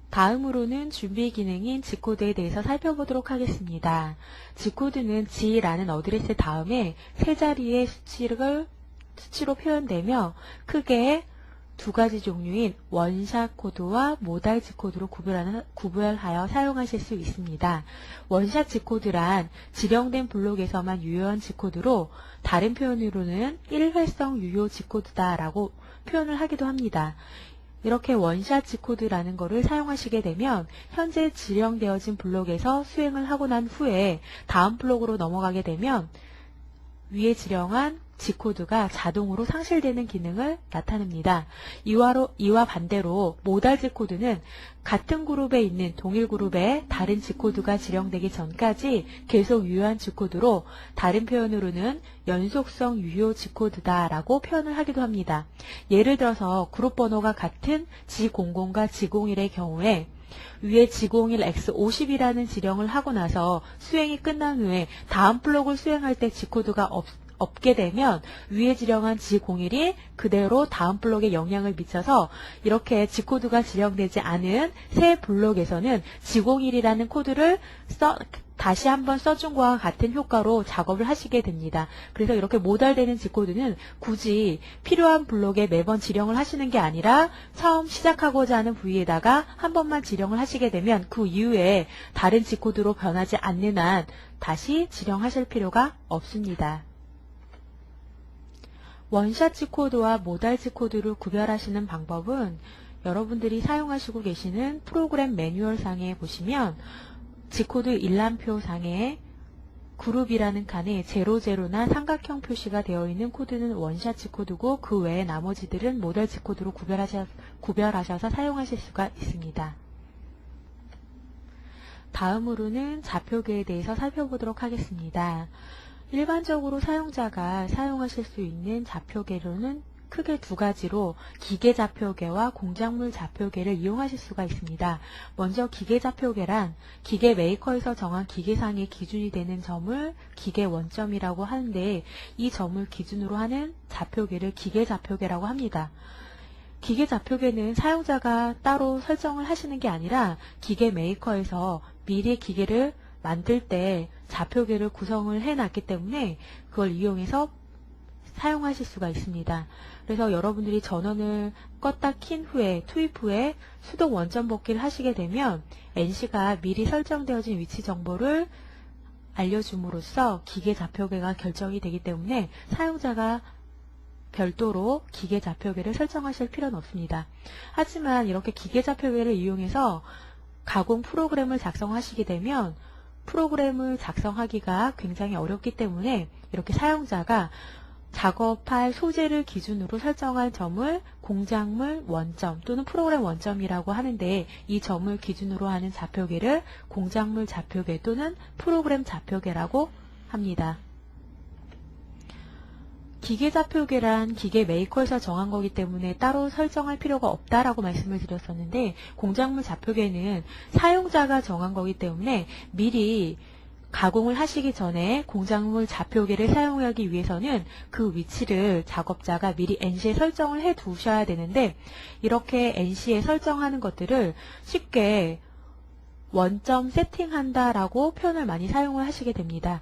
다음으로는 준비 기능인 G코드에 대해서 살펴보도록 하겠습니다. G코드는 G라는 어드레스 다음에 세 자리의 수치로 표현되며 크게 두 가지 종류인 원샷 코드와 모달 G코드로 구별하여 사용하실 수 있습니다. 원샷 G코드란 지령된 블록에서만 유효한 G코드로 다른 표현으로는 1회성 유효 G코드다라고 표현을 하기도 합니다. 이렇게 원샷 G코드라는 것을 사용하시게 되면 현재 지령되어진 블록에서 수행을 하고 난 후에 다음 블록으로 넘어가게 되면 위에 지령한 G코드가 자동으로 상실되는 기능을 나타냅니다. 이와 반대로 모달 G코드는 같은 그룹에 있는 동일 그룹에 다른 G코드가 지령되기 전까지 계속 유효한 G코드로 다른 표현으로는 연속성 유효 G코드다라고 표현을 하기도 합니다. 예를 들어서 그룹 번호가 같은 G00과 G01의 경우에 위에 G01 X50이라는 지령을 하고 나서 수행이 끝난 후에 다음 블록을 수행할 때 G코드가 없게 되면 위에 지령한 G01이 그대로 다음 블록에 영향을 미쳐서 이렇게 G코드가 지령되지 않은 새 블록에서는 G01이라는 코드를 다시 한번 써준 것과 같은 효과로 작업을 하시게 됩니다. 그래서 이렇게 모달되는 G코드는 굳이 필요한 블록에 매번 지령을 하시는 게 아니라 처음 시작하고자 하는 부위에다가 한 번만 지령을 하시게 되면 그 이후에 다른 G코드로 변하지 않는 한 다시 지령하실 필요가 없습니다. 원샷 G코드와 모달 G코드를 구별하시는 방법은 여러분들이 사용하시고 계시는 프로그램 매뉴얼 상에 보시면 G코드 일람표 상에 그룹이라는 칸에 00나 삼각형 표시가 되어 있는 코드는 원샷 G코드고 그 외에 나머지들은 모달 G코드로 구별하셔서 사용하실 수가 있습니다. 다음으로는 좌표계에 대해서 살펴보도록 하겠습니다. 일반적으로 사용자가 사용하실 수 있는 좌표계로는 크게 두 가지로 기계 좌표계와 공작물 좌표계를 이용하실 수가 있습니다. 먼저 기계 좌표계란 기계 메이커에서 정한 기계상의 기준이 되는 점을 기계 원점이라고 하는데 이 점을 기준으로 하는 좌표계를 기계 좌표계라고 합니다. 기계 좌표계는 사용자가 따로 설정을 하시는 게 아니라 기계 메이커에서 미리 기계를 만들 때 좌표계를 구성을 해놨기 때문에 그걸 이용해서 사용하실 수가 있습니다. 그래서 여러분들이 전원을 껐다 킨 후에 투입 후에 수동 원점 복귀를 하시게 되면 NC가 미리 설정되어진 위치 정보를 알려줌으로써 기계 좌표계가 결정이 되기 때문에 사용자가 별도로 기계 좌표계를 설정하실 필요는 없습니다. 하지만 이렇게 기계 좌표계를 이용해서 가공 프로그램을 작성하시게 되면 프로그램을 작성하기가 굉장히 어렵기 때문에 이렇게 사용자가 작업할 소재를 기준으로 설정한 점을 공작물 원점 또는 프로그램 원점이라고 하는데 이 점을 기준으로 하는 좌표계를 공작물 좌표계 또는 프로그램 좌표계라고 합니다. 기계 좌표계란 기계 메이커에서 정한 거기 때문에 따로 설정할 필요가 없다라고 말씀을 드렸었는데 공작물 좌표계는 사용자가 정한 거기 때문에 미리 가공을 하시기 전에 공작물 좌표계를 사용하기 위해서는 그 위치를 작업자가 미리 NC에 설정을 해 두셔야 되는데 이렇게 NC에 설정하는 것들을 쉽게 원점 세팅한다라고 표현을 많이 사용을 하시게 됩니다.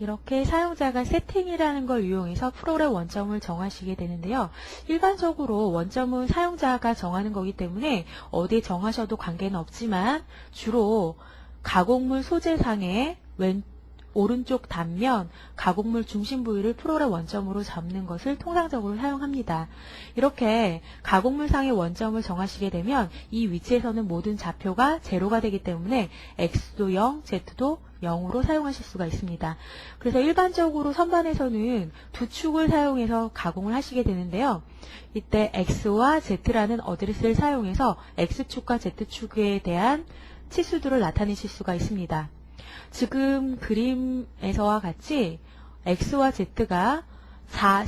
이렇게 사용자가 세팅이라는 걸 이용해서 프로그램 원점을 정하시게 되는데요. 일반적으로 원점은 사용자가 정하는 거기 때문에 어디에 정하셔도 관계는 없지만 주로 가공물 소재상의 오른쪽 단면 가공물 중심 부위를 프로그램 원점으로 잡는 것을 통상적으로 사용합니다. 이렇게 가공물상의 원점을 정하시게 되면 이 위치에서는 모든 좌표가 제로가 되기 때문에 X도 0, Z도 0으로 사용하실 수가 있습니다. 그래서 일반적으로 선반에서는 두 축을 사용해서 가공을 하시게 되는데요. 이때 X와 Z라는 어드레스를 사용해서 X축과 Z축에 대한 치수들을 나타내실 수가 있습니다. 지금 그림에서와 같이 X와 Z가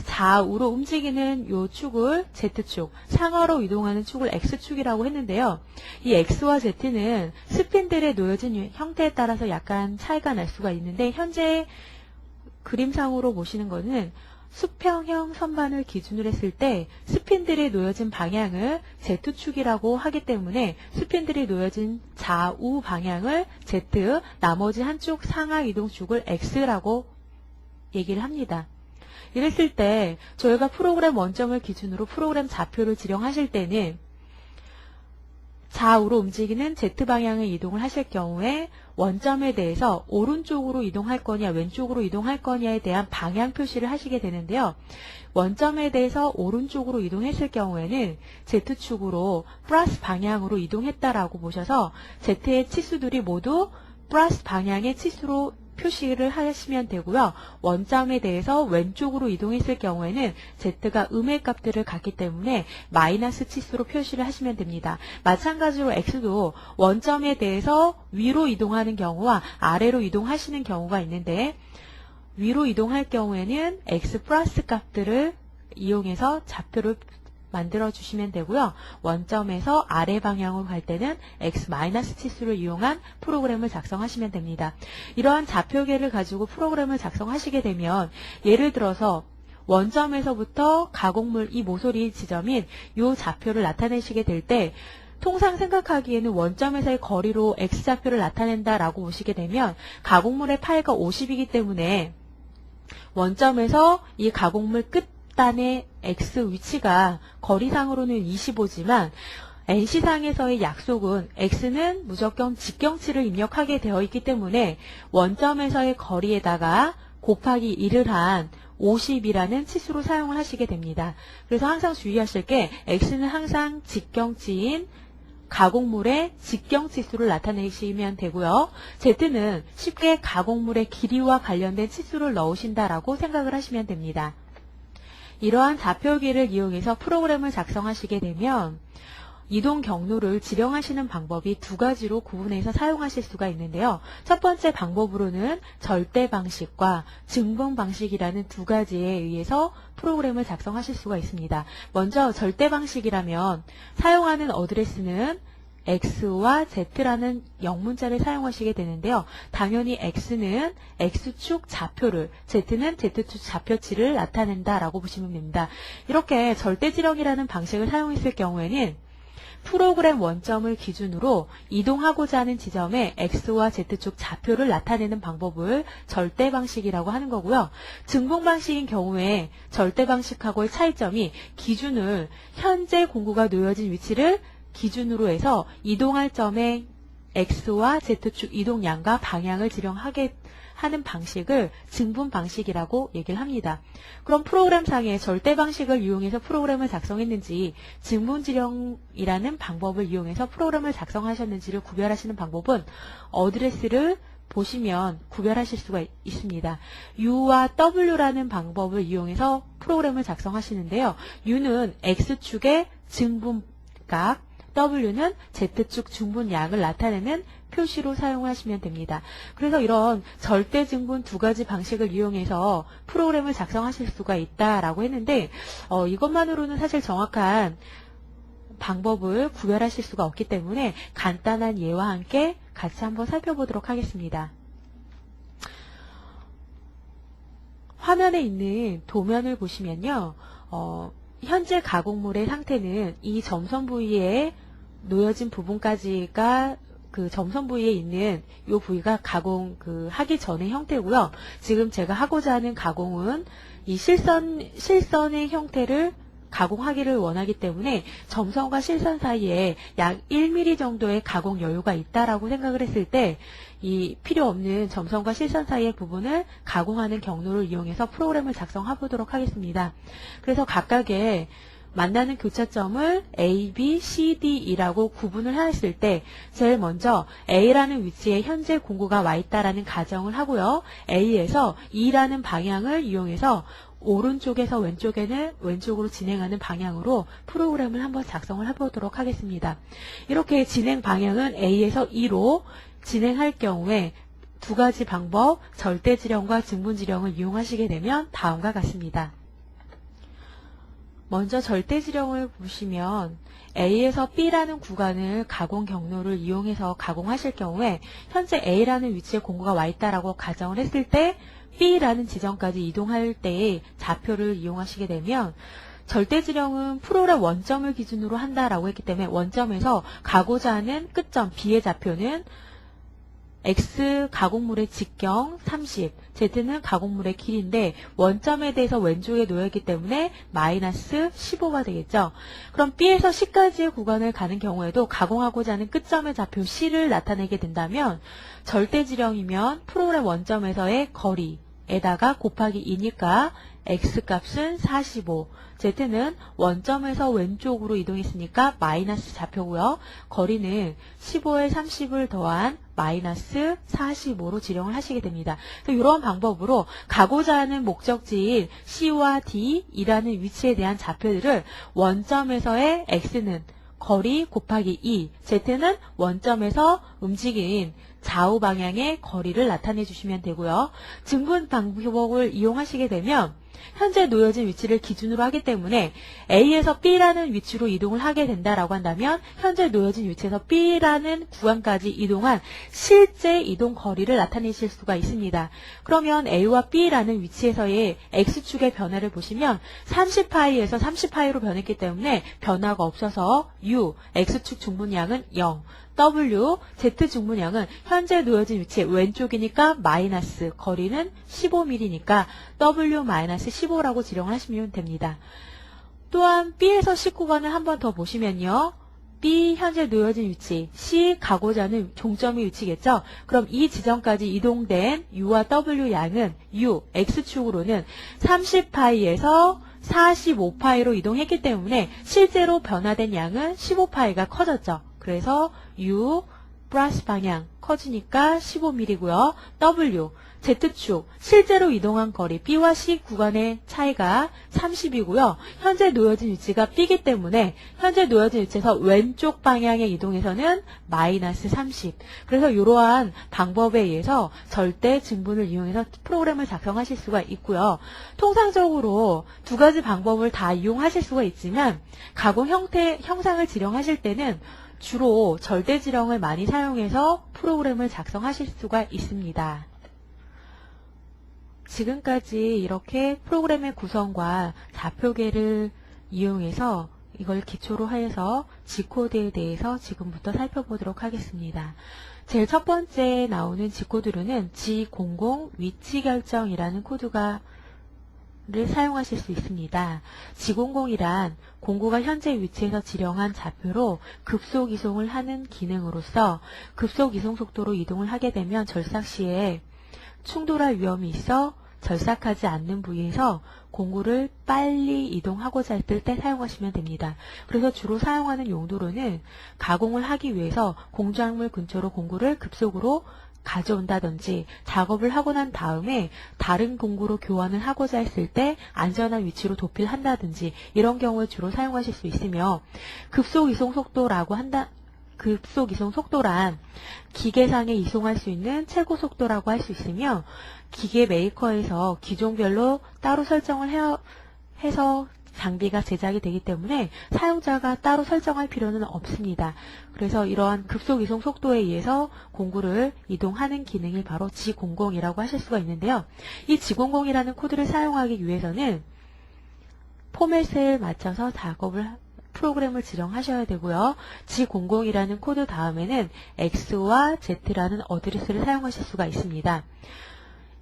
좌우로 움직이는 이 축을 Z축, 상하로 이동하는 축을 X축이라고 했는데요. 이 X와 Z는 스핀들에 놓여진 형태에 따라서 약간 차이가 날 수가 있는데 현재 그림상으로 보시는 것은 수평형 선반을 기준으로 했을 때 스핀들이 놓여진 방향을 Z축이라고 하기 때문에 스핀들이 놓여진 좌우 방향을 Z, 나머지 한쪽 상하 이동축을 X라고 얘기를 합니다. 이랬을 때 저희가 프로그램 원점을 기준으로 프로그램 좌표를 지령하실 때는 좌우로 움직이는 Z방향의 이동을 하실 경우에 원점에 대해서 오른쪽으로 이동할 거냐 왼쪽으로 이동할 거냐에 대한 방향 표시를 하시게 되는데요. 원점에 대해서 오른쪽으로 이동했을 경우에는 Z축으로 플러스 방향으로 이동했다라고 보셔서 Z의 치수들이 모두 플러스 방향의 치수로 표시를 하시면 되고요. 원점에 대해서 왼쪽으로 이동했을 경우에는 Z가 음의 값들을 갖기 때문에 마이너스 치수로 표시를 하시면 됩니다. 마찬가지로 X도 원점에 대해서 위로 이동하는 경우와 아래로 이동하시는 경우가 있는데 위로 이동할 경우에는 X 플러스 값들을 이용해서 좌표를 만들어 주시면 되고요. 원점에서 아래 방향으로 갈 때는 X 마이너스 치수를 이용한 프로그램을 작성하시면 됩니다. 이러한 좌표계를 가지고 프로그램을 작성하시게 되면 예를 들어서 원점에서부터 가공물 이 모서리 지점인 이 좌표를 나타내시게 될 때 통상 생각하기에는 원점에서의 거리로 X좌표를 나타낸다라고 보시게 되면 가공물의 파이가 50이기 때문에 원점에서 이 가공물 끝단의 X 위치가 거리상으로는 25지만 NC상에서의 약속은 X는 무조건 직경치를 입력하게 되어 있기 때문에 원점에서의 거리에다가 곱하기 1을 한 50이라는 치수로 사용을 하시게 됩니다. 그래서 항상 주의하실 게 X는 항상 직경치인 가공물의 직경치수를 나타내시면 되고요. Z는 쉽게 가공물의 길이와 관련된 치수를 넣으신다라고 생각을 하시면 됩니다. 이러한 좌표기를 이용해서 프로그램을 작성하시게 되면 이동 경로를 지령하시는 방법이 두 가지로 구분해서 사용하실 수가 있는데요. 첫 번째 방법으로는 절대 방식과 증분 방식이라는 두 가지에 의해서 프로그램을 작성하실 수가 있습니다. 먼저 절대 방식이라면 사용하는 어드레스는 X와 Z라는 영문자를 사용하시게 되는데요. 당연히 X는 X축 좌표를, Z는 Z축 좌표치를 나타낸다라고 보시면 됩니다. 이렇게 절대지령이라는 방식을 사용했을 경우에는 프로그램 원점을 기준으로 이동하고자 하는 지점에 X와 Z축 좌표를 나타내는 방법을 절대 방식이라고 하는 거고요. 증분 방식인 경우에 절대 방식하고의 차이점이 기준을 현재 공구가 놓여진 위치를 기준으로 해서 이동할 점의 X와 Z축 이동량과 방향을 지령하게 하는 방식을 증분 방식이라고 얘기를 합니다. 그럼 프로그램상의 절대 방식을 이용해서 프로그램을 작성했는지 증분 지령이라는 방법을 이용해서 프로그램을 작성하셨는지를 구별하시는 방법은 어드레스를 보시면 구별하실 수가 있습니다. U와 W라는 방법을 이용해서 프로그램을 작성하시는데요. U는 X축의 증분값, W는 Z축 증분량을 나타내는 표시로 사용하시면 됩니다. 그래서 이런 절대 증분 두 가지 방식을 이용해서 프로그램을 작성하실 수가 있다라고 했는데 이것만으로는 사실 정확한 방법을 구별하실 수가 없기 때문에 간단한 예와 함께 같이 한번 살펴보도록 하겠습니다. 화면에 있는 도면을 보시면요. 현재 가공물의 상태는 이 점선 부위에 놓여진 부분까지가 그 점선 부위에 있는 이 부위가 가공 하기 전의 형태고요. 지금 제가 하고자 하는 가공은 이 실선의 형태를 가공하기를 원하기 때문에 점선과 실선 사이에 약 1mm 정도의 가공 여유가 있다라고 생각을 했을 때 이 필요 없는 점선과 실선 사이의 부분을 가공하는 경로를 이용해서 프로그램을 작성해 보도록 하겠습니다. 그래서 각각의 만나는 교차점을 A, B, C, D이라고 구분을 했을 때 제일 먼저 A라는 위치에 현재 공구가 와 있다라는 가정을 하고요. A에서 E라는 방향을 이용해서 오른쪽에서 왼쪽으로 진행하는 방향으로 프로그램을 한번 작성을 해보도록 하겠습니다. 이렇게 진행 방향은 A에서 E로 진행할 경우에 두 가지 방법, 절대지령과 증분지령을 이용하시게 되면 다음과 같습니다. 먼저 절대지령을 보시면 A에서 B라는 구간을 가공 경로를 이용해서 가공하실 경우에 현재 A라는 위치에 공구가 와 있다라고 가정을 했을 때 B라는 지점까지 이동할 때의 좌표를 이용하시게 되면 절대지령은 프로그램 원점을 기준으로 한다라고 했기 때문에 원점에서 가고자 하는 끝점 B의 좌표는 X 가공물의 직경 30, Z는 가공물의 길인데 원점에 대해서 왼쪽에 놓여있기 때문에 마이너스 15가 되겠죠. 그럼 B에서 C까지의 구간을 가는 경우에도 가공하고자 하는 끝점의 좌표 C를 나타내게 된다면 절대지령이면 프로그램 원점에서의 거리에다가 곱하기 2니까 X값은 45, Z는 원점에서 왼쪽으로 이동했으니까 마이너스 좌표고요. 거리는 15에 30을 더한 마이너스 45로 지령을 하시게 됩니다. 이런 방법으로 가고자 하는 목적지인 C와 D이라는 위치에 대한 좌표들을 원점에서의 X는 거리 곱하기 2, Z는 원점에서 움직인 좌우 방향의 거리를 나타내 주시면 되고요. 증분 방법을 이용하시게 되면 현재 놓여진 위치를 기준으로 하기 때문에 A에서 B라는 위치로 이동을 하게 된다라고 한다면 현재 놓여진 위치에서 B라는 구간까지 이동한 실제 이동 거리를 나타내실 수가 있습니다. 그러면 A와 B라는 위치에서의 X축의 변화를 보시면 30파이에서 30파이로 변했기 때문에 변화가 없어서 U, X축 중분량은 0, W, Z 중분량은 현재 놓여진 위치 왼쪽이니까 마이너스, 거리는 15mm니까 W-15라고 지령을 하시면 됩니다. 또한 B에서 C 구간을 한 번 더 보시면요. B 현재 놓여진 위치, C 가고자 하는 종점의 위치겠죠. 그럼 이 지점까지 이동된 U와 W 양은 U, X축으로는 30파이에서 45파이로 이동했기 때문에 실제로 변화된 양은 15파이가 커졌죠. 그래서 U 플러스 방향 커지니까 15mm고요. W, Z축, 실제로 이동한 거리 B와 C 구간의 차이가 30이고요. 현재 놓여진 위치가 B이기 때문에 현재 놓여진 위치에서 왼쪽 방향의 이동에서는 마이너스 30. 그래서 이러한 방법에 의해서 절대 증분을 이용해서 프로그램을 작성하실 수가 있고요. 통상적으로 두 가지 방법을 다 이용하실 수가 있지만 가공 형상을 지령하실 때는 주로 절대지령을 많이 사용해서 프로그램을 작성하실 수가 있습니다. 지금까지 이렇게 프로그램의 구성과 좌표계를 이용해서 이걸 기초로 해서 G코드에 대해서 지금부터 살펴보도록 하겠습니다. 제일 첫 번째 나오는 G코드로는 G00 위치결정이라는 코드가 를 사용하실 수 있습니다. G00이란 공구가 현재 위치에서 지령한 좌표로 급속 이송을 하는 기능으로서 급속 이송 속도로 이동을 하게 되면 절삭 시에 충돌할 위험이 있어 절삭하지 않는 부위에서 공구를 빨리 이동하고자 했을 때 사용하시면 됩니다. 그래서 주로 사용하는 용도로는 가공을 하기 위해서 공작물 근처로 공구를 급속으로 가져온다든지 작업을 하고 난 다음에 다른 공구로 교환을 하고자 했을 때 안전한 위치로 도필한다든지 이런 경우에 주로 사용하실 수 있으며 급속 이송 속도라고 급속 이송 속도란 기계상에 이송할 수 있는 최고 속도라고 할 수 있으며 기계 메이커에서 기종별로 따로 설정을 해서 장비가 제작이 되기 때문에 사용자가 따로 설정할 필요는 없습니다. 그래서 이러한 급속 이송 속도에 의해서 공구를 이동하는 기능이 바로 G00이라고 하실 수가 있는데요. 이 G00이라는 코드를 사용하기 위해서는 포맷을 맞춰서 프로그램을 지정하셔야 되고요. G00이라는 코드 다음에는 X와 Z라는 어드레스를 사용하실 수가 있습니다.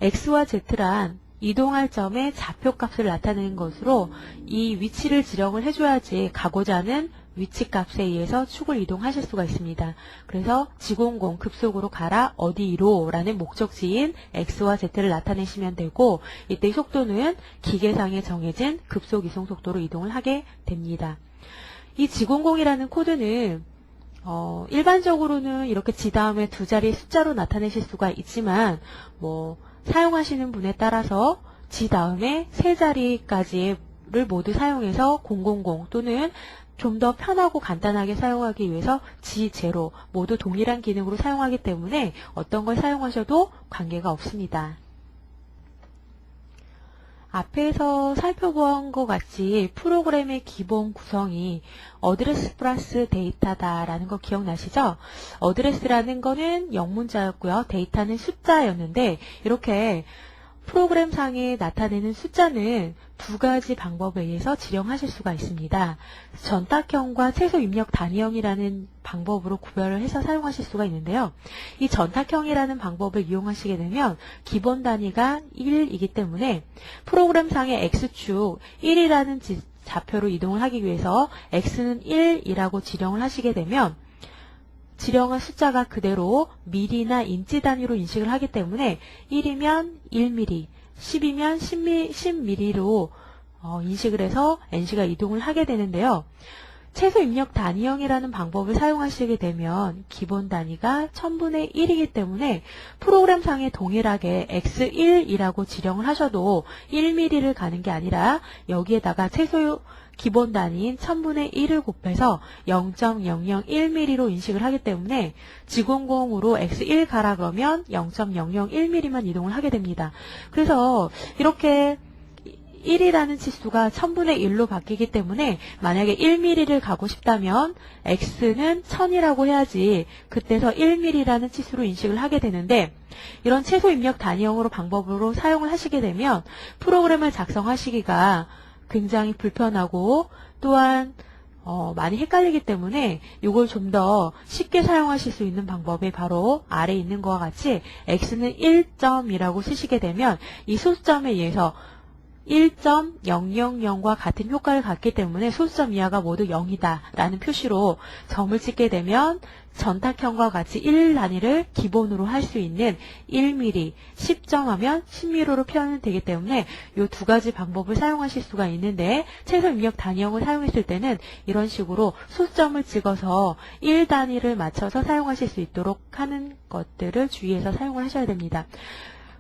X와 Z란 이동할 점의 좌표값을 나타내는 것으로 이 위치를 지령을 해줘야지 가고자 하는 위치값에 의해서 축을 이동하실 수가 있습니다. 그래서 G00 급속으로 가라 어디로 라는 목적지인 X와 Z를 나타내시면 되고 이때 속도는 기계상에 정해진 급속 이송 속도로 이동을 하게 됩니다. 이 G00이라는 코드는 일반적으로는 이렇게 G 다음에 두 자리 숫자로 나타내실 수가 있지만 사용하시는 분에 따라서 G 다음에 세 자리까지를 모두 사용해서 000 또는 좀 더 편하고 간단하게 사용하기 위해서 G0 모두 동일한 기능으로 사용하기 때문에 어떤 걸 사용하셔도 관계가 없습니다. 앞에서 살펴본 것 같이 프로그램의 기본 구성이 어드레스 플러스 데이터다라는 거 기억나시죠? 어드레스라는 거는 영문자였고요. 데이터는 숫자였는데 이렇게 프로그램상에 나타내는 숫자는 두 가지 방법에 의해서 지령하실 수가 있습니다. 전탁형과 최소 입력 단위형이라는 방법으로 구별을 해서 사용하실 수가 있는데요. 이 전탁형이라는 방법을 이용하시게 되면 기본 단위가 1이기 때문에 프로그램상의 X축 1이라는 좌표로 이동을 하기 위해서 X는 1이라고 지령을 하시게 되면 지령한 숫자가 그대로 밀이나 인치 단위로 인식을 하기 때문에 1이면 1mm, 10이면 10mm로 인식을 해서 NC가 이동을 하게 되는데요. 최소 입력 단위형이라는 방법을 사용하시게 되면 기본 단위가 1000분의 1이기 때문에 프로그램상에 동일하게 X1이라고 지령을 하셔도 1mm를 가는 게 아니라 여기에다가 최소 기본 단위인 1000분의 1을 곱해서 0.001mm로 인식을 하기 때문에 G00으로 X1 가라 그러면 0.001mm만 이동을 하게 됩니다. 그래서 이렇게 1이라는 치수가 1000분의 1로 바뀌기 때문에 만약에 1mm를 가고 싶다면 X는 1000이라고 해야지 그때서 1mm라는 치수로 인식을 하게 되는데 이런 최소 입력 단위형으로 방법으로 사용을 하시게 되면 프로그램을 작성하시기가 굉장히 불편하고 또한 많이 헷갈리기 때문에 이걸 좀 더 쉽게 사용하실 수 있는 방법이 바로 아래에 있는 것과 같이 X는 1점이라고 쓰시게 되면 이 소수점에 의해서 1.000과 같은 효과를 갖기 때문에 소수점 이하가 모두 0이다 라는 표시로 점을 찍게 되면 전탁형과 같이 1 단위를 기본으로 할 수 있는 1mm, 10점 하면 10mm로 표현이 되기 때문에 이 두 가지 방법을 사용하실 수가 있는데 최소 입력 단위형을 사용했을 때는 이런 식으로 소수점을 찍어서 1 단위를 맞춰서 사용하실 수 있도록 하는 것들을 주의해서 사용을 하셔야 됩니다.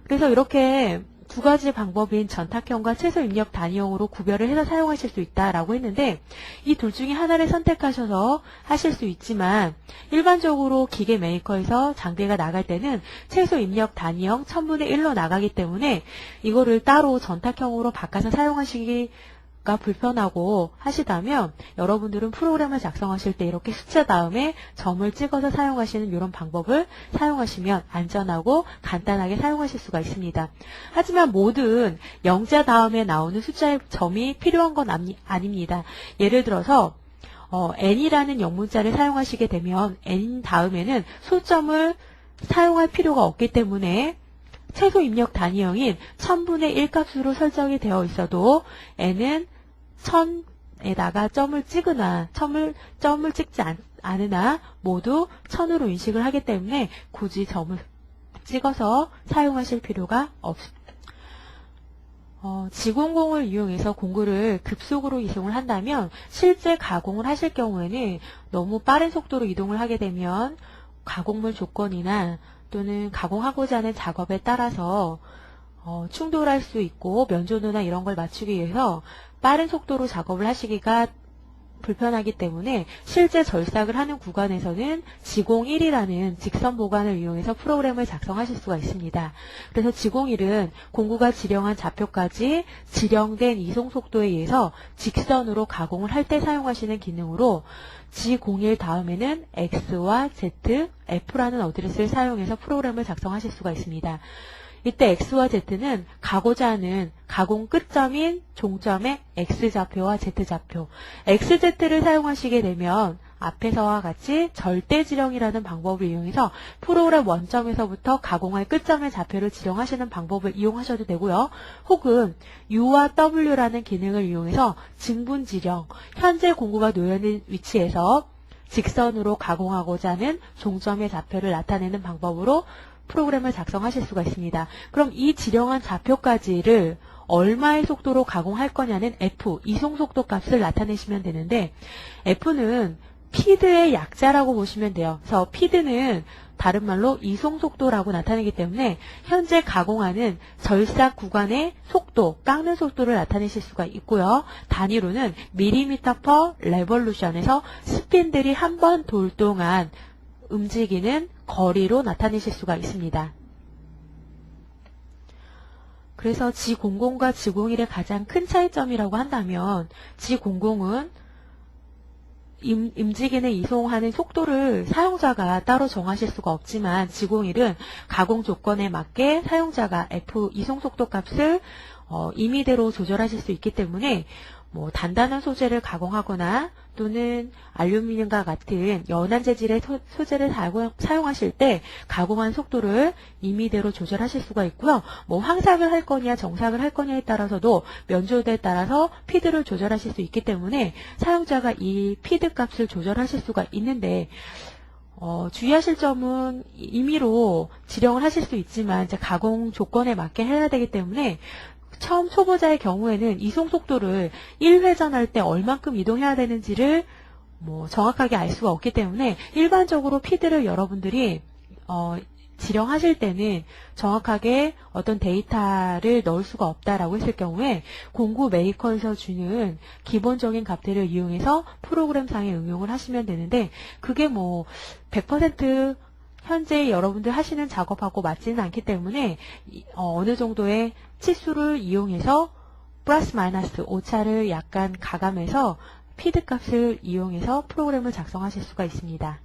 그래서 이렇게 두 가지 방법인 전탁형과 최소 입력 단위형으로 구별을 해서 사용하실 수 있다라고 했는데 이 둘 중에 하나를 선택하셔서 하실 수 있지만 일반적으로 기계 메이커에서 장비가 나갈 때는 최소 입력 단위형 1000분의 1로 나가기 때문에 이거를 따로 전탁형으로 바꿔서 사용하시기가 불편하고 하시다면 여러분들은 프로그램을 작성하실 때 이렇게 숫자 다음에 점을 찍어서 사용하시는 이런 방법을 사용하시면 안전하고 간단하게 사용하실 수가 있습니다. 하지만 모든 영자 다음에 나오는 숫자의 점이 필요한 건 아닙니다. 예를 들어서 n이라는 영문자를 사용하시게 되면 n 다음에는 소점을 사용할 필요가 없기 때문에 최소 입력 단위형인 1000분의 1 값으로 설정이 되어 있어도 n은 1000에다가 점을 찍으나 점을 찍지 않으나 모두 1000으로 인식을 하기 때문에 굳이 점을 찍어서 사용하실 필요가 없습니다. G00을 이용해서 공구를 급속으로 이송을 한다면 실제 가공을 하실 경우에는 너무 빠른 속도로 이동을 하게 되면 가공물 조건이나 또는 가공하고자 하는 작업에 따라서 충돌할 수 있고 면조도나 이런 걸 맞추기 위해서 빠른 속도로 작업을 하시기가 불편하기 때문에 실제 절삭을 하는 구간에서는 G01이라는 직선 보관을 이용해서 프로그램을 작성하실 수가 있습니다. 그래서 G01은 공구가 지령한 좌표까지 지령된 이송 속도에 의해서 직선으로 가공을 할 때 사용하시는 기능으로 G01 다음에는 X와 Z, F라는 어드레스를 사용해서 프로그램을 작성하실 수가 있습니다. 이때 X와 Z는 가고자 하는 가공 끝점인 종점의 X좌표와 Z좌표, XZ를 사용하시게 되면 앞에서와 같이 절대지령이라는 방법을 이용해서 프로그램 원점에서부터 가공할 끝점의 좌표를 지령하시는 방법을 이용하셔도 되고요. 혹은 U와 W라는 기능을 이용해서 증분지령, 현재 공구가 놓여있는 위치에서 직선으로 가공하고자 하는 종점의 좌표를 나타내는 방법으로 프로그램을 작성하실 수가 있습니다. 그럼 이 지령한 좌표까지를 얼마의 속도로 가공할 거냐는 F, 이송 속도 값을 나타내시면 되는데 F는 피드의 약자라고 보시면 돼요. 그래서 피드는 다른 말로 이송 속도라고 나타내기 때문에 현재 가공하는 절삭 구간의 속도, 깎는 속도를 나타내실 수가 있고요. 단위로는 밀리미터 퍼 레볼루션에서 스핀들이 한 번 돌 동안 움직이는 거리로 나타내실 수가 있습니다. 그래서 G00과 G01의 가장 큰 차이점이라고 한다면 G00은 임직인을 이송하는 속도를 사용자가 따로 정하실 수가 없지만 지공일은 가공 조건에 맞게 사용자가 F 이송 속도 값을 임의대로 조절하실 수 있기 때문에 뭐 단단한 소재를 가공하거나 또는 알루미늄과 같은 연한 재질의 소재를 사용하실 때 가공한 속도를 임의대로 조절하실 수가 있고요. 뭐 황삭을 할 거냐 정삭을 할 거냐에 따라서도 면조대에 따라서 피드를 조절하실 수 있기 때문에 사용자가 이 피드 값을 조절하실 수가 있는데 주의하실 점은 임의로 지령을 하실 수 있지만 이제 가공 조건에 맞게 해야 되기 때문에 처음 초보자의 경우에는 이송 속도를 1회전할 때 얼만큼 이동해야 되는지를 뭐 정확하게 알 수가 없기 때문에 일반적으로 피드를 여러분들이 지령하실 때는 정확하게 어떤 데이터를 넣을 수가 없다라고 했을 경우에 공구 메이커에서 주는 기본적인 값들을 이용해서 프로그램상에 응용을 하시면 되는데 그게 뭐 100% 현재 여러분들 하시는 작업하고 맞지는 않기 때문에 어느 정도의 치수를 이용해서 플러스 마이너스 오차를 약간 가감해서 피드 값을 이용해서 프로그램을 작성하실 수가 있습니다.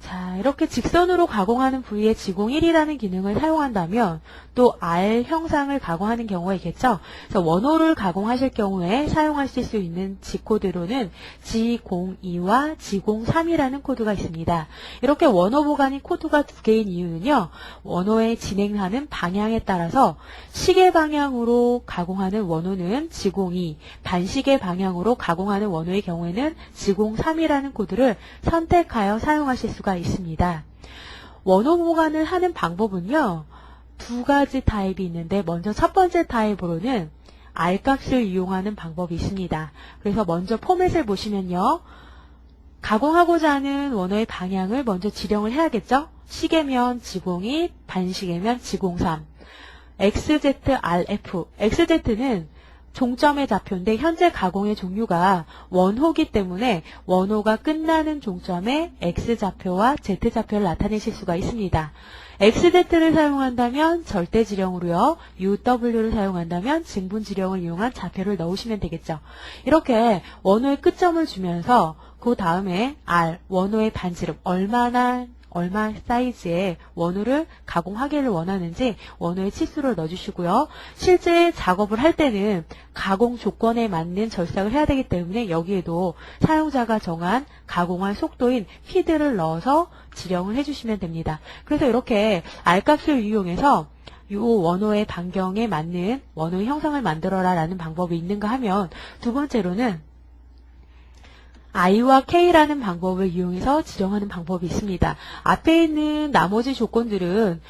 자, 이렇게 직선으로 가공하는 부위에 지공 1이라는 기능을 사용한다면 또 R 형상을 가공하는 경우가 있겠죠. 그래서 원호를 가공하실 경우에 사용하실 수 있는 G코드로는 G02와 G03이라는 코드가 있습니다. 이렇게 원호 보관인 코드가 두 개인 이유는요. 원호의 진행하는 방향에 따라서 시계 방향으로 가공하는 원호는 G02, 반시계 방향으로 가공하는 원호의 경우에는 G03이라는 코드를 선택하여 사용하실 수가 있습니다. 원호 보관을 하는 방법은요. 두 가지 타입이 있는데 먼저 첫 번째 타입으로는 R 값을 이용하는 방법이 있습니다. 그래서 먼저 포맷을 보시면요. 가공하고자 하는 원호의 방향을 먼저 지령을 해야겠죠. 시계면 G02, 반시계면 G03. XZRF. XZ는 종점의 좌표인데 현재 가공의 종류가 원호기 때문에 원호가 끝나는 종점에 X좌표와 Z좌표를 나타내실 수가 있습니다. XZ를 사용한다면 절대지령으로요. UW를 사용한다면 증분지령을 이용한 좌표를 넣으시면 되겠죠. 이렇게 원호의 끝점을 주면서 그 다음에 R, 원호의 반지름, 얼마 사이즈의 원호를 가공하기를 원하는지 원호의 치수를 넣어주시고요. 실제 작업을 할 때는 가공 조건에 맞는 절삭을 해야 되기 때문에 여기에도 사용자가 정한 가공한 속도인 피드를 넣어서 지령을 해주시면 됩니다. 그래서 이렇게 R값을 이용해서 이 원호의 반경에 맞는 원호의 형상을 만들어라 라는 방법이 있는가 하면 두 번째로는 I와 K라는 방법을 이용해서 지령하는 방법이 있습니다. 앞에 있는 나머지 조건들은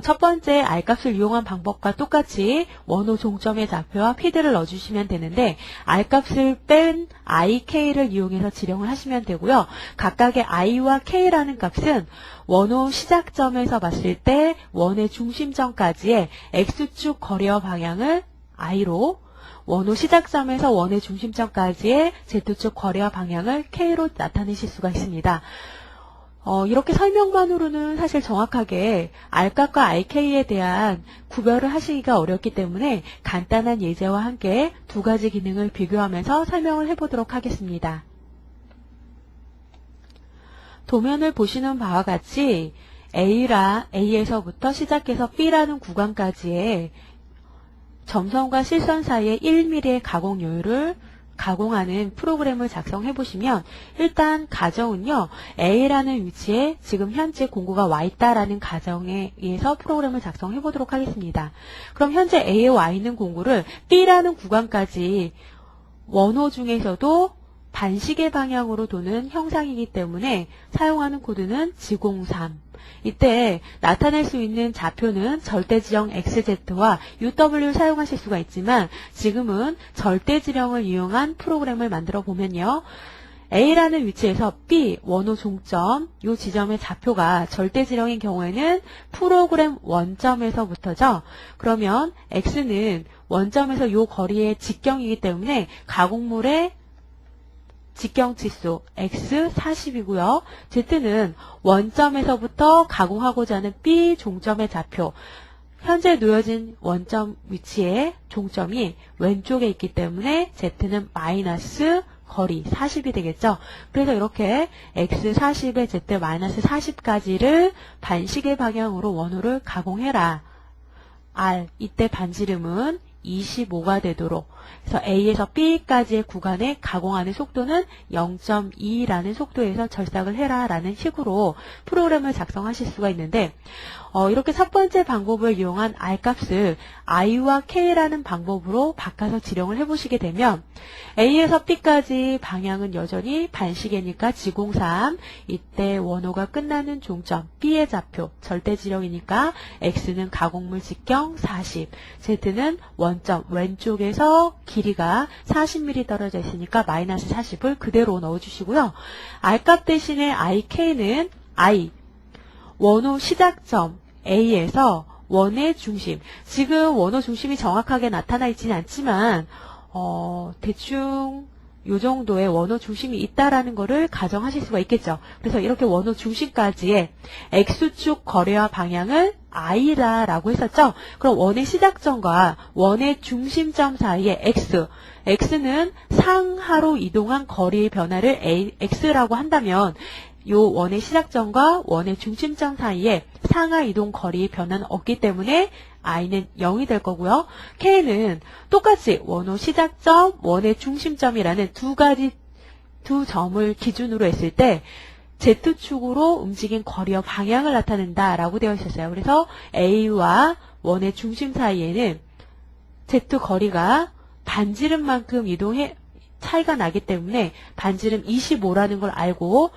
첫 번째 R값을 이용한 방법과 똑같이 원호 종점의 좌표와 피드를 넣어주시면 되는데 R값을 뺀 IK를 이용해서 지령을 하시면 되고요. 각각의 I와 K라는 값은 원호 시작점에서 봤을 때 원의 중심점까지의 X축 거리와 방향을 I로 원호 시작점에서 원의 중심점까지의 Z축 거리와 방향을 K로 나타내실 수가 있습니다. 이렇게 설명만으로는 사실 정확하게 R값과 IK에 대한 구별을 하시기가 어렵기 때문에 간단한 예제와 함께 두 가지 기능을 비교하면서 설명을 해보도록 하겠습니다. 도면을 보시는 바와 같이 A에서부터 시작해서 B라는 구간까지의 점선과 실선 사이에 1mm의 가공 요율을 가공하는 프로그램을 작성해 보시면 일단 가정은요. A라는 위치에 지금 현재 공구가 와 있다라는 가정에 의해서 프로그램을 작성해 보도록 하겠습니다. 그럼 현재 A에 와 있는 공구를 B라는 구간까지 원호 중에서도 반시계 방향으로 도는 형상이기 때문에 사용하는 코드는 G03. 이때 나타낼 수 있는 좌표는 절대지령 XZ와 UW를 사용하실 수가 있지만 지금은 절대지령을 이용한 프로그램을 만들어 보면요. A라는 위치에서 B, 원호 종점, 이 지점의 좌표가 절대지령인 경우에는 프로그램 원점에서부터죠. 그러면 X는 원점에서 이 거리의 직경이기 때문에 가공물의 직경치수 X 40이고요. Z는 원점에서부터 가공하고자 하는 B 종점의 좌표, 현재 놓여진 원점 위치의 종점이 왼쪽에 있기 때문에 Z는 마이너스 거리 40이 되겠죠. 그래서 이렇게 x 40에 z 마이너스 40까지를 반시계 방향으로 원호를 가공해라. R, 이때 반지름은 25가 되도록, 그래서 A에서 B까지의 구간에 가공하는 속도는 0.2라는 속도에서 절삭을 해라 라는 식으로 프로그램을 작성하실 수가 있는데, 이렇게 첫 번째 방법을 이용한 R값을 I와 K라는 방법으로 바꿔서 지령을 해보시게 되면 A에서 B까지 방향은 여전히 반시계니까 지공삼, 이때 원호가 끝나는 종점 B의 좌표 절대지령이니까 X는 가공물 직경 40, Z는 원점 왼쪽에서 길이가 40mm 떨어져 있으니까 마이너스 40을 그대로 넣어주시고요. R값 대신에 IK는 I, 원호 시작점 A에서 원의 중심, 지금 원호 중심이 정확하게 나타나 있지는 않지만 대충 요 정도의 원호 중심이 있다라는 거를 가정하실 수가 있겠죠. 그래서 이렇게 원호 중심까지의 X축 거리와 방향을 I라고 했었죠. 그럼 원의 시작점과 원의 중심점 사이의 X는 상하로 이동한 거리의 변화를 X라고 한다면 요 원의 시작점과 원의 중심점 사이에 상하 이동 거리의 변화는 없기 때문에 I는 0이 될 거고요. K는 똑같이 원호 시작점, 원의 중심점이라는 두 점을 기준으로 했을 때 Z축으로 움직인 거리와 방향을 나타낸다라고 되어 있었어요. 그래서 A와 원의 중심 사이에는 Z 거리가 반지름만큼 차이가 나기 때문에 반지름 25라는 걸 알고,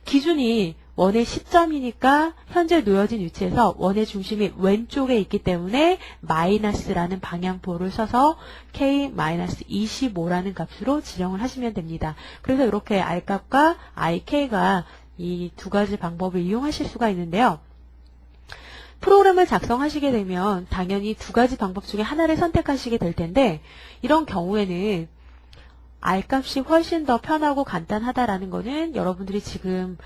기준이 원의 시점이니까 현재 놓여진 위치에서 원의 중심이 왼쪽에 있기 때문에 마이너스라는 방향표를 써서 K-25라는 값으로 지령을 하시면 됩니다. 그래서 이렇게 R값과 IK가 이 두 가지 방법을 이용하실 수가 있는데요. 프로그램을 작성하시게 되면 당연히 두 가지 방법 중에 하나를 선택하시게 될 텐데, 이런 경우에는 R값이 훨씬 더 편하고 간단하다라는 거는 여러분들이 지금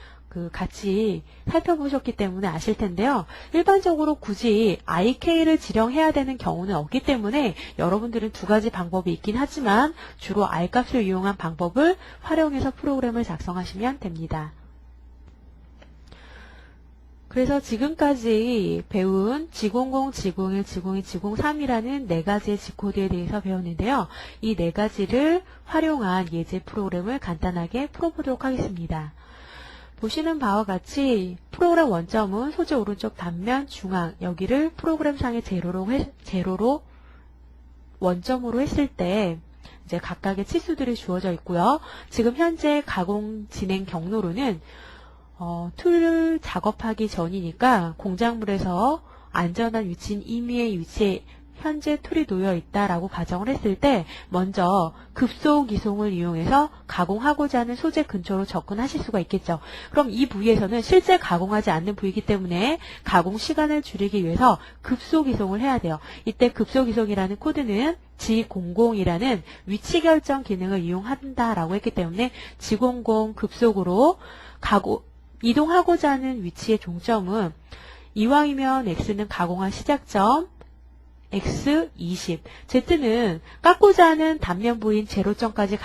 같이 살펴보셨기 때문에 아실 텐데요. 일반적으로 굳이 IK를 지령해야 되는 경우는 없기 때문에 여러분들은 두 가지 방법이 있긴 하지만 주로 R값을 이용한 방법을 활용해서 프로그램을 작성하시면 됩니다. 그래서 지금까지 배운 G00, G01, G02, G03이라는 네 가지의 G코드에 대해서 배웠는데요. 이 네 가지를 활용한 예제 프로그램을 간단하게 풀어보도록 하겠습니다. 보시는 바와 같이 프로그램 원점은 소재 오른쪽 단면 중앙, 여기를 프로그램상의 제로로 원점으로 했을 때 이제 각각의 치수들이 주어져 있고요. 지금 현재 가공 진행 경로로는 툴을 작업하기 전이니까 공작물에서 안전한 위치인 임의의 위치에 현재 툴이 놓여 있다라고 가정을 했을 때 먼저 급속 이송을 이용해서 가공하고자 하는 소재 근처로 접근하실 수가 있겠죠. 그럼 이 부위에서는 실제 가공하지 않는 부위이기 때문에 가공 시간을 줄이기 위해서 급속 이송을 해야 돼요. 이때 급속 이송이라는 코드는 G00이라는 위치 결정 기능을 이용한다라고 했기 때문에 G00 급속으로 이동하고자 하는 위치의 종점은 이왕이면 X는 가공한 시작점, X20, Z는 깎고자 하는 단면 부위인 제로점까지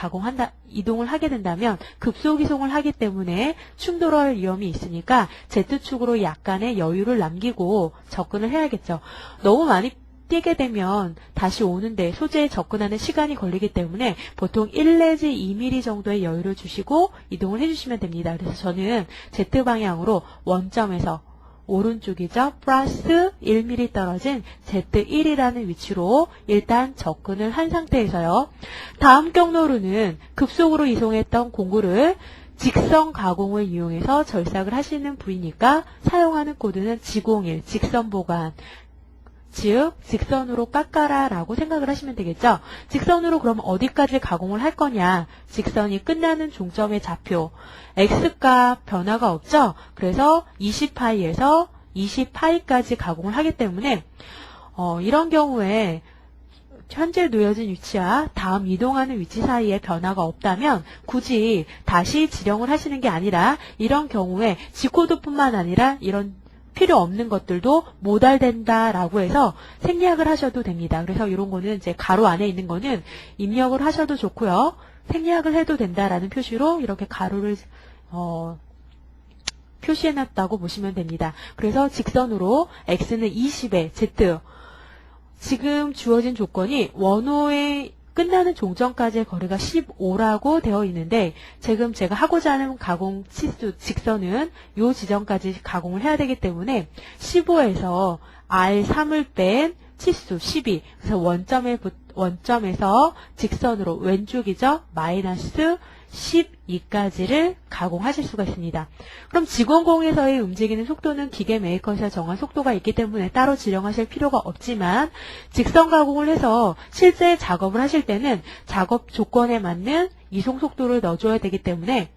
이동을 하게 된다면 급속 이송을 하기 때문에 충돌할 위험이 있으니까 Z축으로 약간의 여유를 남기고 접근을 해야겠죠. 너무 많이 뛰게 되면 다시 오는데 소재에 접근하는 시간이 걸리기 때문에 보통 1 내지 2mm 정도의 여유를 주시고 이동을 해주시면 됩니다. 그래서 저는 Z방향으로 원점에서 오른쪽이죠. 플러스 1mm 떨어진 Z1이라는 위치로 일단 접근을 한 상태에서요. 다음 경로로는 급속으로 이송했던 공구를 직선 가공을 이용해서 절삭을 하시는 부위니까 사용하는 코드는 G01, 직선 보관. 즉 직선으로 깎아라 라고 생각을 하시면 되겠죠. 직선으로 그럼 어디까지 가공을 할 거냐, 직선이 끝나는 종점의 좌표 X값 변화가 없죠. 그래서 20파이에서 20파이까지 가공을 하기 때문에 이런 경우에 현재 놓여진 위치와 다음 이동하는 위치 사이에 변화가 없다면 굳이 다시 지령을 하시는 게 아니라 이런 경우에 G코드뿐만 아니라 이런 필요 없는 것들도 모달된다라고 해서 생략을 하셔도 됩니다. 그래서 이런 거는 이제 가로 안에 있는 거는 입력을 하셔도 좋고요. 생략을 해도 된다라는 표시로 이렇게 가로를 표시해놨다고 보시면 됩니다. 그래서 직선으로 x는 20에 z, 지금 주어진 조건이 원호의 끝나는 종점까지의 거리가 15라고 되어 있는데, 지금 제가 하고자 하는 가공 치수 직선은 이 지점까지 가공을 해야 되기 때문에 15에서 R3을 뺀 치수 12, 그래서 원점에서 직선으로 왼쪽이죠. 마이너스 12까지를 가공하실 수가 있습니다. 그럼 직원공에서의 움직이는 속도는 기계 메이커에서 정한 속도가 있기 때문에 따로 지령하실 필요가 없지만, 직선 가공을 해서 실제 작업을 하실 때는 작업 조건에 맞는 이송 속도를 넣어줘야 되기 때문에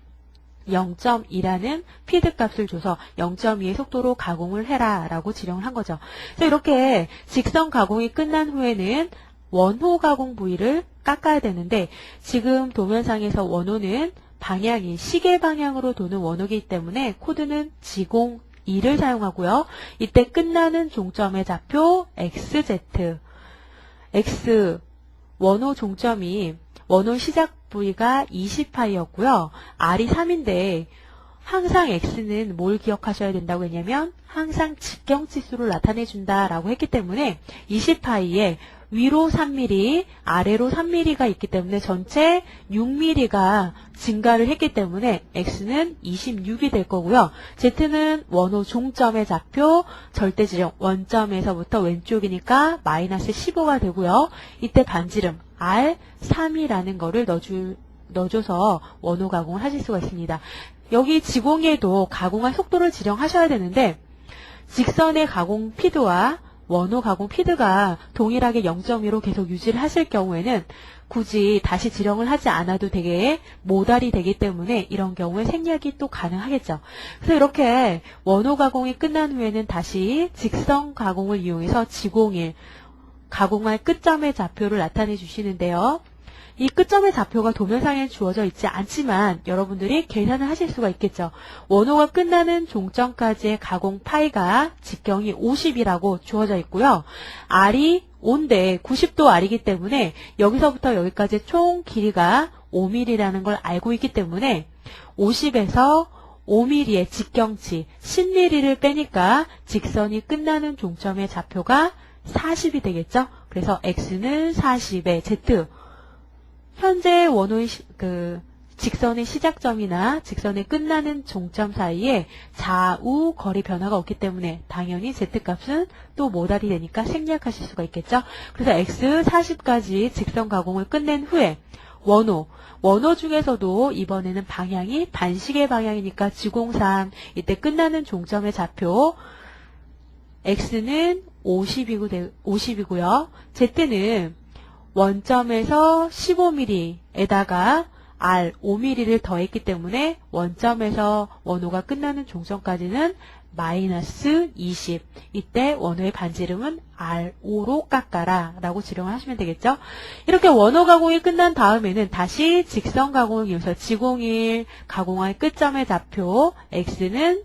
0.2라는 피드 값을 줘서 0.2의 속도로 가공을 해라 라고 지령을 한 거죠. 그래서 이렇게 직선 가공이 끝난 후에는 원호 가공 부위를 깎아야 되는데, 지금 도면상에서 원호는 방향이 시계 방향으로 도는 원호이기 때문에 코드는 지공 2를 사용하고요. 이때 끝나는 종점의 좌표 XZ, X 원호 종점이 원호 시작 부위가 20파이였고요. R이 3인데 항상 X는 뭘 기억하셔야 된다고 했냐면 항상 직경치수를 나타내준다라고 했기 때문에 20파이에 위로 3mm, 아래로 3mm가 있기 때문에 전체 6mm가 증가를 했기 때문에 X는 26이 될 거고요. Z는 원호 종점의 좌표 절대지점 원점에서부터 왼쪽이니까 마이너스 15가 되고요. 이때 반지름 R3이라는 거를 넣어줘서 원호 가공을 하실 수가 있습니다. 여기 지공에도 가공할 속도를 지령하셔야 되는데, 직선의 가공 피드와 원호 가공 피드가 동일하게 0.2로 계속 유지를 하실 경우에는 굳이 다시 지령을 하지 않아도 되게 모달이 되기 때문에 이런 경우에 생략이 또 가능하겠죠. 그래서 이렇게 원호 가공이 끝난 후에는 다시 직선 가공을 이용해서 지공일 가공할 끝점의 좌표를 나타내 주시는데요. 이 끝점의 좌표가 도면상에 주어져 있지 않지만 여러분들이 계산을 하실 수가 있겠죠. 원호가 끝나는 종점까지의 가공 파이가 직경이 50이라고 주어져 있고요. R이 5인데 90도 R이기 때문에 여기서부터 여기까지 총 길이가 5mm라는 걸 알고 있기 때문에 50에서 5mm의 직경치 10mm를 빼니까 직선이 끝나는 종점의 좌표가 40이 되겠죠. 그래서 X는 40에 Z, 현재 원호의 직선의 시작점이나 직선의 끝나는 종점 사이에 좌우 거리 변화가 없기 때문에 당연히 Z값은 또 모달이 되니까 생략하실 수가 있겠죠. 그래서 X 40까지 직선 가공을 끝낸 후에 원호 중에서도 이번에는 방향이 반시계 방향이니까 지공상 이때 끝나는 종점의 좌표 X는 50이고요. Z는 원점에서 15mm에다가 R 5mm를 더했기 때문에 원점에서 원호가 끝나는 종점까지는 마이너스 20. 이때 원호의 반지름은 R5로 깎아라 라고 지령을 하시면 되겠죠. 이렇게 원호 가공이 끝난 다음에는 다시 직선 가공을 이용해서 지공일 가공할 끝점의 좌표 X는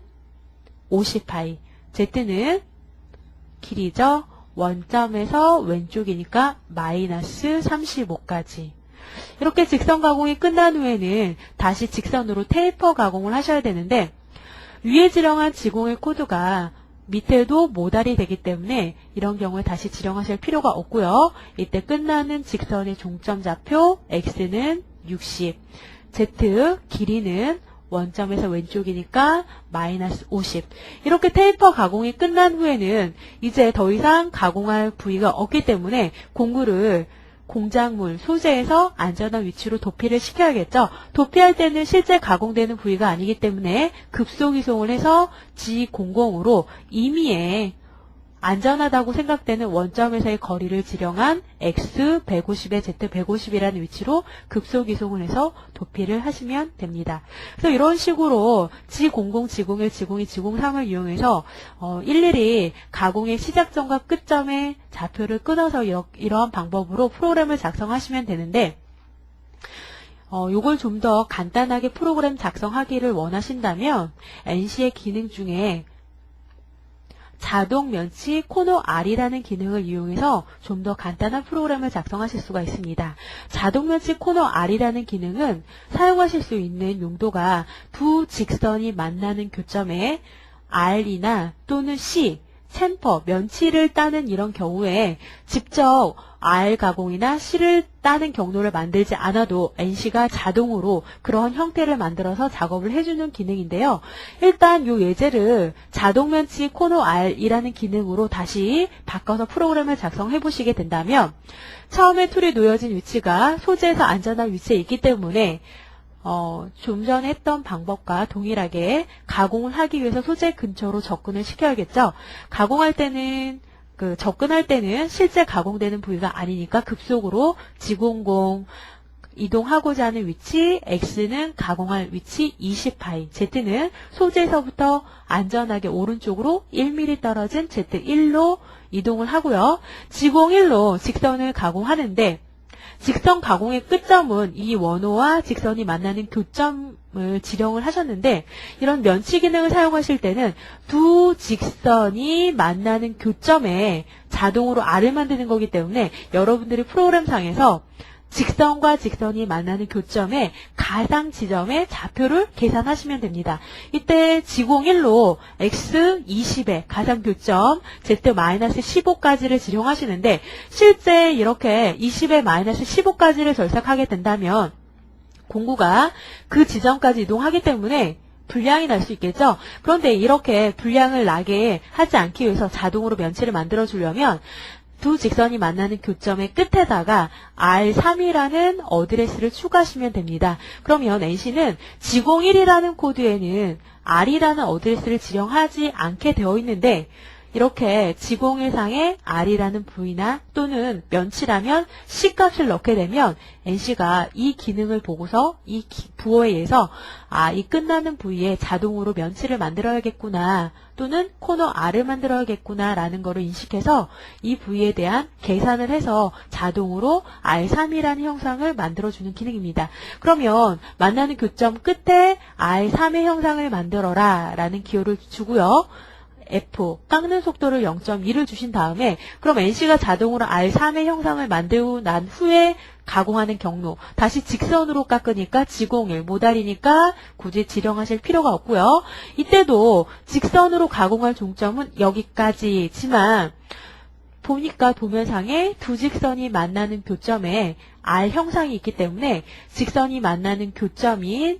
50파이, Z는 길이죠. 원점에서 왼쪽이니까 마이너스 35까지. 이렇게 직선 가공이 끝난 후에는 다시 직선으로 테이퍼 가공을 하셔야 되는데, 위에 지령한 지공의 코드가 밑에도 모달이 되기 때문에 이런 경우에 다시 지령하실 필요가 없고요. 이때 끝나는 직선의 종점 좌표 X는 60, Z 길이는 원점에서 왼쪽이니까 마이너스 50. 이렇게 테이퍼 가공이 끝난 후에는 이제 더 이상 가공할 부위가 없기 때문에 공구를 공작물, 소재에서 안전한 위치로 도피를 시켜야겠죠. 도피할 때는 실제 가공되는 부위가 아니기 때문에 급속 이송을 해서 G00으로 임의에 안전하다고 생각되는 원점에서의 거리를 지령한 X 150에 Z 150이라는 위치로 급속 이송을 해서 도피를 하시면 됩니다. 그래서 이런 식으로 G00, G01, G02, G03을 이용해서 일일이 가공의 시작점과 끝점의 좌표를 끊어서 이러한 방법으로 프로그램을 작성하시면 되는데, 요걸 좀 더 간단하게 프로그램 작성하기를 원하신다면 NC의 기능 중에 자동 면치 코너 R이라는 기능을 이용해서 좀 더 간단한 프로그램을 작성하실 수가 있습니다. 자동 면치 코너 R이라는 기능은 사용하실 수 있는 용도가 두 직선이 만나는 교점에 R이나 또는 C, 챔퍼, 면치를 따는 이런 경우에 직접 R 가공이나 C를 따는 경로를 만들지 않아도 NC가 자동으로 그러한 형태를 만들어서 작업을 해주는 기능인데요. 일단 이 예제를 자동 면치 코너 R이라는 기능으로 다시 바꿔서 프로그램을 작성해 보시게 된다면 처음에 툴이 놓여진 위치가 소재에서 안전한 위치에 있기 때문에 좀 전에 했던 방법과 동일하게 가공을 하기 위해서 소재 근처로 접근을 시켜야겠죠. 가공할 때는 접근할 때는 실제 가공되는 부위가 아니니까 급속으로 G00 이동하고자 하는 위치, X는 가공할 위치 20파이, Z는 소재에서부터 안전하게 오른쪽으로 1mm 떨어진 Z1로 이동을 하고요. G01로 직선을 가공하는데 직선 가공의 끝점은 이 원호와 직선이 만나는 교점을 지령을 하셨는데 이런 면치 기능을 사용하실 때는 두 직선이 만나는 교점에 자동으로 R을 만드는 거기 때문에 여러분들이 프로그램상에서 직선과 직선이 만나는 교점에 가상 지점의 좌표를 계산하시면 됩니다. 이때 G01로 X 20의 가상 교점 Z-15까지를 지령하시는데 실제 이렇게 20의 -15까지를 절삭하게 된다면 공구가 그 지점까지 이동하기 때문에 불량이 날 수 있겠죠. 그런데 이렇게 불량을 나게 하지 않기 위해서 자동으로 면치를 만들어 주려면 두 직선이 만나는 교점의 끝에다가 R3이라는 어드레스를 추가하시면 됩니다. 그러면 NC는 G01이라는 코드에는 R이라는 어드레스를 지령하지 않게 되어 있는데 이렇게 G01상에 R이라는 부위나 또는 면치라면 C값을 넣게 되면 NC가 이 기능을 보고서 이 부호에 의해서 이 끝나는 부위에 자동으로 면치를 만들어야겠구나 또는 코너 R을 만들어야겠구나 라는 것을 인식해서 이 부위에 대한 계산을 해서 자동으로 R3이라는 형상을 만들어주는 기능입니다. 그러면 만나는 교점 끝에 R3의 형상을 만들어라 라는 기호를 주고요. F, 깎는 속도를 0.2를 주신 다음에 그럼 NC가 자동으로 R3의 형상을 만들고 난 후에 가공하는 경로 다시 직선으로 깎으니까 G01 모달이니까 굳이 지령하실 필요가 없고요. 이때도 직선으로 가공할 종점은 여기까지지만 보니까 도면상에 두 직선이 만나는 교점에 R 형상이 있기 때문에 직선이 만나는 교점인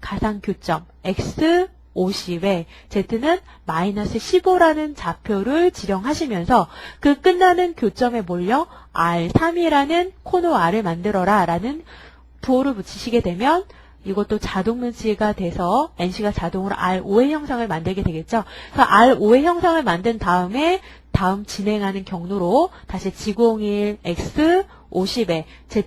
가상 교점 X 50에 Z는 -15라는 좌표를 지령하시면서 그 끝나는 교점에 몰려 R3이라는 코너 R을 만들어라 라는 부호를 붙이시게 되면 이것도 자동 면치가 돼서 NC가 자동으로 R5의 형상을 만들게 되겠죠. 그래서 R5의 형상을 만든 다음에 다음 진행하는 경로로 다시 G01 X 50에 Z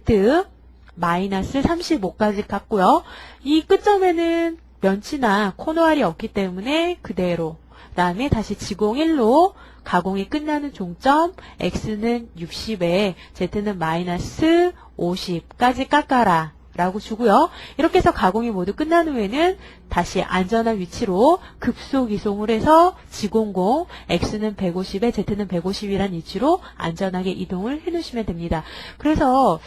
-35까지 갔고요. 이 끝점에는 면치나 코너 R이 없기 때문에 그대로 그 다음에 다시 G01로 가공이 끝나는 종점 X는 60에 Z는 -50까지 깎아라 라고 주고요. 이렇게 해서 가공이 모두 끝난 후에는 다시 안전한 위치로 급속 이송을 해서 G00 X는 150에 Z는 150이라는 위치로 안전하게 이동을 해 놓으시면 됩니다. 그래서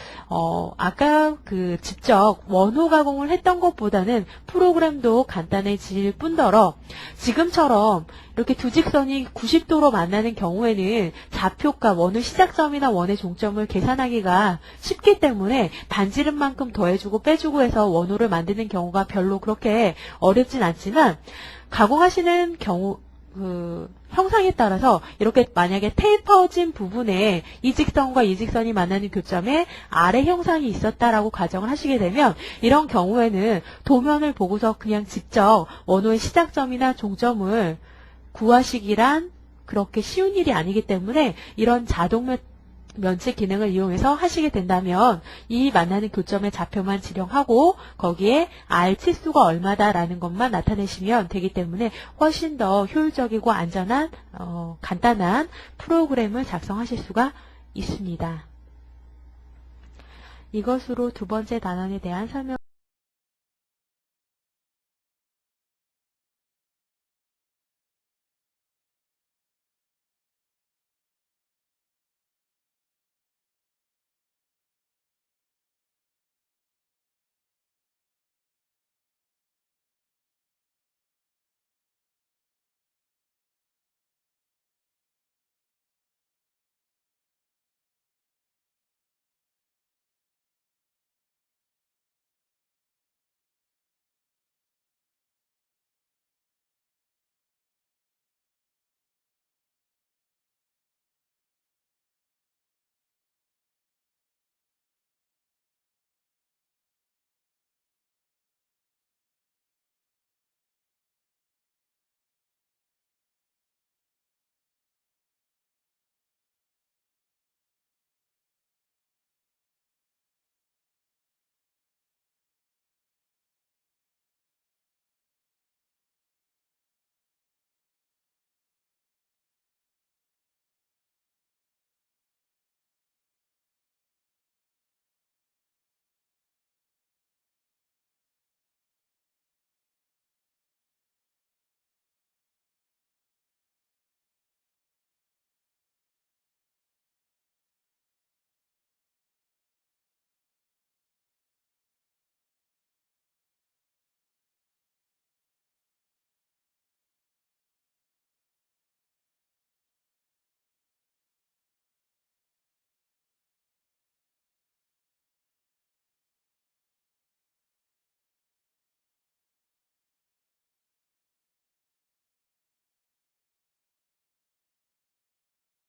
아까 직접 원호 가공을 했던 것보다는 프로그램도 간단해질 뿐더러 지금처럼 이렇게 두 직선이 90도로 만나는 경우에는 좌표가 원의 시작점이나 원의 종점을 계산하기가 쉽기 때문에 반지름만큼 더해주고 빼주고 해서 원호를 만드는 경우가 별로 그렇게 어렵진 않지만 가공하시는 경우 형상에 따라서 이렇게 만약에 테이퍼진 부분에 이 직선과 이 직선이 만나는 교점에 아래 형상이 있었다라고 가정을 하시게 되면 이런 경우에는 도면을 보고서 그냥 직접 원호의 시작점이나 종점을 구하시기란 그렇게 쉬운 일이 아니기 때문에 이런 자동 면치 기능을 이용해서 하시게 된다면 이 만나는 교점의 좌표만 지령하고 거기에 R 치수가 얼마다라는 것만 나타내시면 되기 때문에 훨씬 더 효율적이고 안전한 간단한 프로그램을 작성하실 수가 있습니다. 이것으로 두 번째 단원에 대한 설명